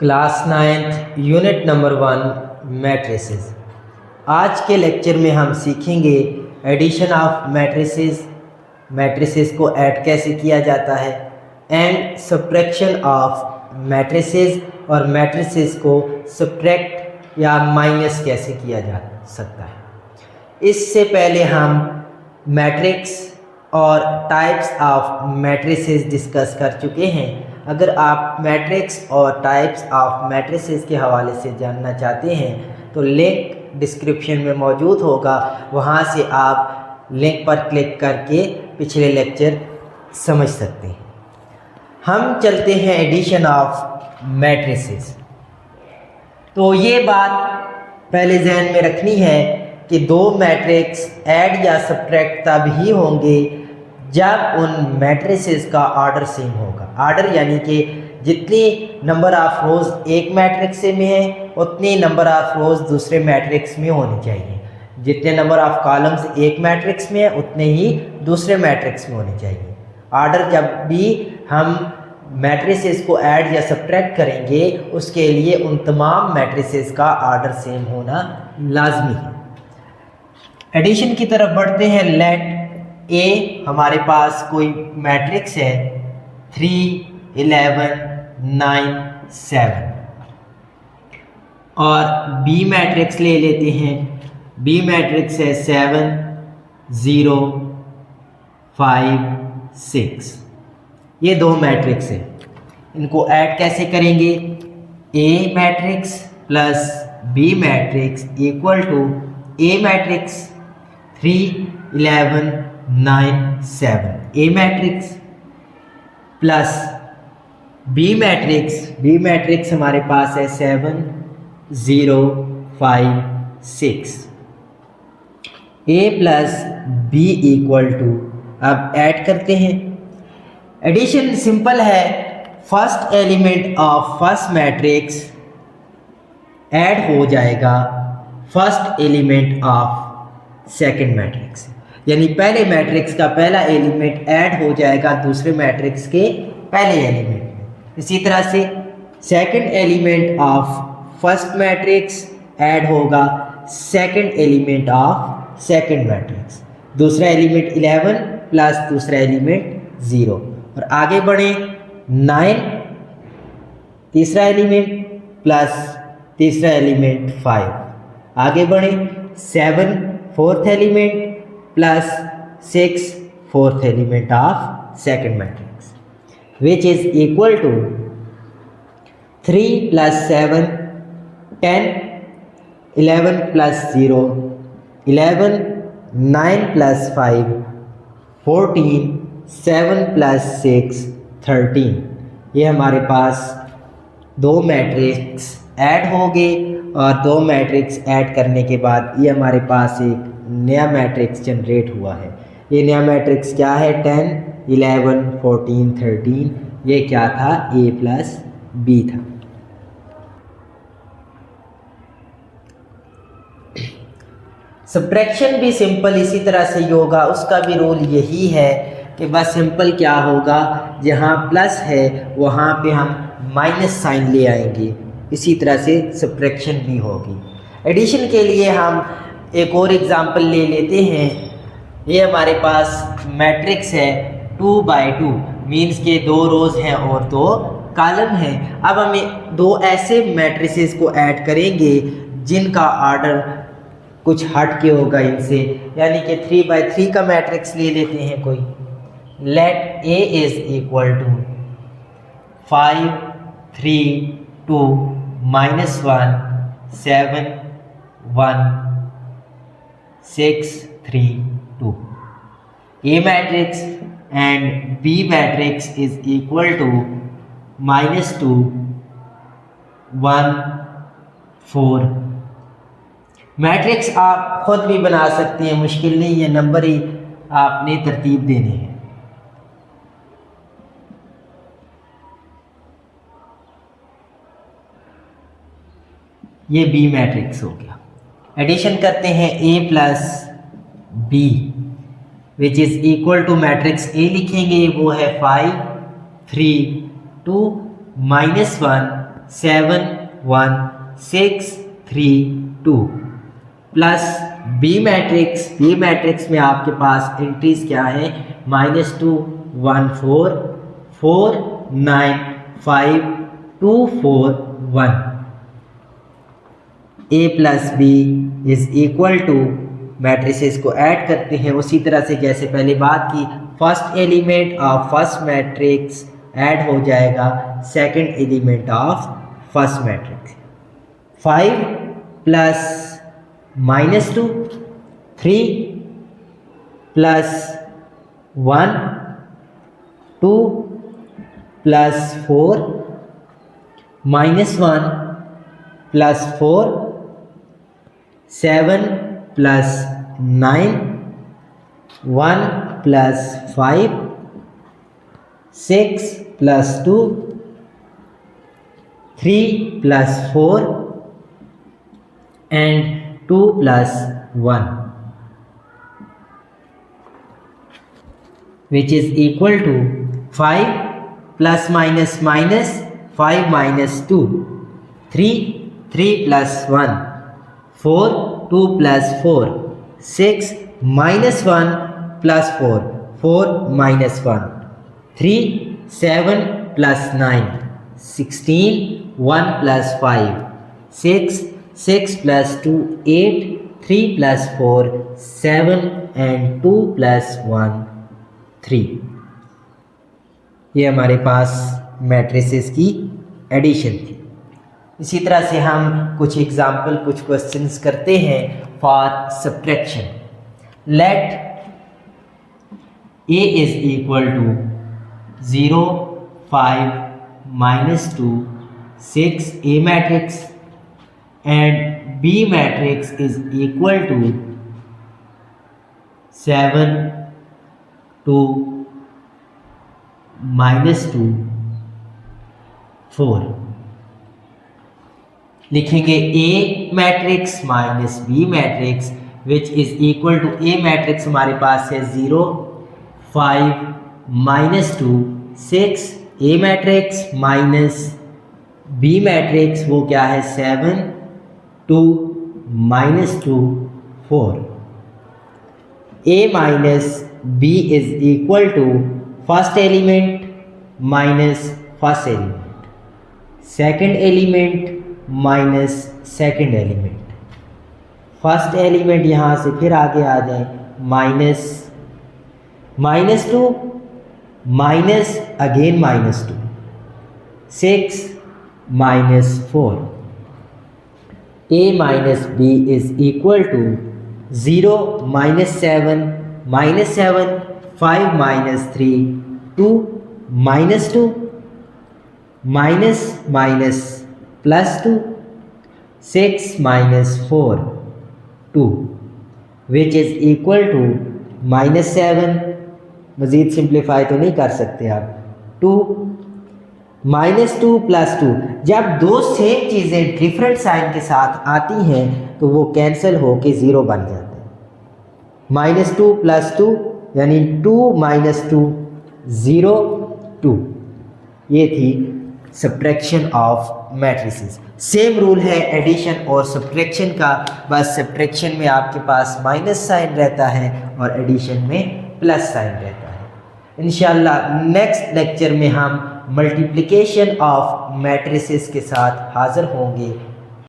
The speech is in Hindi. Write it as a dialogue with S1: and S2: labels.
S1: Class 9th unit number 1 matrices. आज के लेक्चर में हम सीखेंगे एडिशन ऑफ मैट्रिसेस, मैट्रिसेस को ऐड कैसे किया जाता है एंड सब्ट्रैक्शन ऑफ मैट्रिसेस और मैट्रिसेस को सब्ट्रैक्ट या माइनस कैसे किया जा सकता है। इससे पहले हम मैट्रिक्स और टाइप्स ऑफ मैट्रिसेस डिस्कस कर चुके हैं। अगर आप मैट्रिक्स और टाइप्स ऑफ मैट्रिसेस के हवाले से जानना चाहते हैं तो लिंक डिस्क्रिप्शन में मौजूद होगा, वहां से आप लिंक पर क्लिक करके पिछले लेक्चर समझ सकते हैं। हम चलते हैं एडिशन ऑफ मैट्रिसेस। तो ये बात पहले जहन में रखनी है कि दो मैट्रिक्स ऐड या सब्ट्रैक्ट तब ही होंगे जब उन मैट्रिसेस का ऑर्डर सेम होगा। ऑर्डर यानी कि जितनी नंबर ऑफ रोज एक मैट्रिक्स में है उतनी नंबर ऑफ रोज दूसरे मैट्रिक्स में होनी चाहिए। जितने नंबर ऑफ कॉलम्स एक मैट्रिक्स में है उतने ही दूसरे मैट्रिक्स में होने चाहिए। ऑर्डर जब भी हम मैट्रिसेस को ऐड या सब्ट्रैक्ट करेंगे उसके लिए उन तमाम मैट्रिसेस का ऑर्डर सेम होना लाजमी है। एडिशन की तरफ बढ़ते हैं। लेट ए हमारे पास कोई मैट्रिक्स है 3, 11, 9, 7 और बी मैट्रिक्स ले लेते हैं। बी मैट्रिक्स है 7, 0, 5, 6। ये दो मैट्रिक्स है, इनको ऐड कैसे करेंगे? A matrix plus B matrix equal to A matrix 3, 11, 9, 7। A matrix plus B matrix, B matrix हमारे पास है 7, 0, 5, 6। A plus B equal to, अब ऐड करते हैं। एडिशन सिंपल है। First element of first matrix add हो जाएगा first element of second matrix, यानी पहले मैट्रिक्स का पहला एलिमेंट ऐड हो जाएगा दूसरे मैट्रिक्स के पहले एलिमेंट में। इसी तरह से second element of first matrix add होगा second element of second matrix. दूसरा एलिमेंट 11 प्लस दूसरा एलिमेंट 0 और आगे बढ़े 9 तीसरा एलिमेंट प्लस तीसरा एलिमेंट 5। आगे बढ़े 7 fourth element plus 6 fourth element of second matrix which is equal to 3 plus 7 10, 11 plus 0 11, 9 plus 5 14, 7 plus 6 13। ये हमारे पास दो मैट्रिक्स ऐड हो गए और दो मैट्रिक्स ऐड करने के बाद ये हमारे पास एक नया मैट्रिक्स जनरेट हुआ है। ये नया मैट्रिक्स क्या है? 10, 11, 14, 13। ये क्या था? ए प्लस बी था। सब्ट्रैक्शन भी सिंपल इसी तरह से ही होगा। उसका भी रूल यही है कि बस सिंपल क्या होगा, जहाँ प्लस है वहाँ पे हम माइनस साइन ले आएंगे। इसी तरह से सब्ट्रैक्शन भी होगी। एडिशन के लिए हम एक और एग्जांपल ले लेते हैं। ये हमारे पास मैट्रिक्स है 2 by 2, मीन्स के दो रोज हैं और दो कॉलम हैं। अब हमें दो ऐसे मैट्रिसेस को ऐड करेंगे जिनका ऑर्डर कुछ हट के होगा इनसे, यानी कि 3 by 3 का मैट्रिक्स ले लेते हैं कोई। Let A is equal to 5, 3, 2, -1, 7, 1, 6, 3, 2। A matrix and B matrix is equal to -2, 1, 4। Matrix आप खुद भी बना सकते हैं, मुश्किल नहीं है, नंबर ही आपने तरतीब देने हैं। ये B मैट्रिक्स हो गया। एडिशन करते हैं A plus B which is equal to matrix A लिखेंगे, वो है 5, 3, 2, -1, 7 1 6 3 2 प्लस बी मैट्रिक्स में आपके पास एंट्रीज क्या है, -2 1 4 4 9 5 2 4 1। A plus B is equal to, matrices को ऐड करते हैं उसी तरह से जैसे पहले बात की, first element of first matrix add हो जाएगा second element of first matrix. 5 plus -2 3 plus 1 2 plus 4 -1 plus 4 7 plus 9 1 plus 5 6 plus 2 3 plus 4 and 2 plus 1 which is equal to 5 plus minus 5 minus 2 3 plus 1 4 2 plus 4 6 minus 1 plus 4 minus 1 3 7 plus 9 16 1 plus 5 6 plus 2 8 3 plus 4 7 and 2 plus 1 3। ये हमारे पास मैट्रिसेस की एडिशन थी। इसी तरह से हम कुछ एग्जाम्पल, कुछ क्वेश्चंस करते हैं for subtraction. Let a is equal to 0 5 -2 6 a matrix and B matrix is equal to 7 2 -2 4। लिखेंगे A matrix minus B matrix which is equal to, A matrix हमारे पास है 0 5 -2 6, A matrix minus B matrix वो क्या है 7 2 -2 4। A minus B is equal to first element minus first element, second element minus second element. First element यहाँ से फिर आगे आ जाए, -2 minus again -2 6 -4। A minus B is equal to 0 -7 5 -3 2 -2 plus 2 6 -4 2 which is equal to -7, मज़ीद सिंप्लीफाई तो नहीं कर सकते आप, 2 -2 plus 2। जब दो सेम चीज़ें डिफरेंट साइन के साथ आती हैं तो वो कैंसिल होके 0 बन जाते हैं। -2 plus 2 यानी 2 -2 0 2। ये थी subtraction of matrices. Same rule है एडिशन और सब्ट्रैक्शन का, बस सब्ट्रैक्शन में आपके पास माइनस साइन रहता है और एडिशन में प्लस साइन रहता है। इंशाल्लाह नेक्स्ट लेक्चर में हम मल्टीप्लिकेशन ऑफ मैट्रिसेस के साथ हाज़िर होंगे।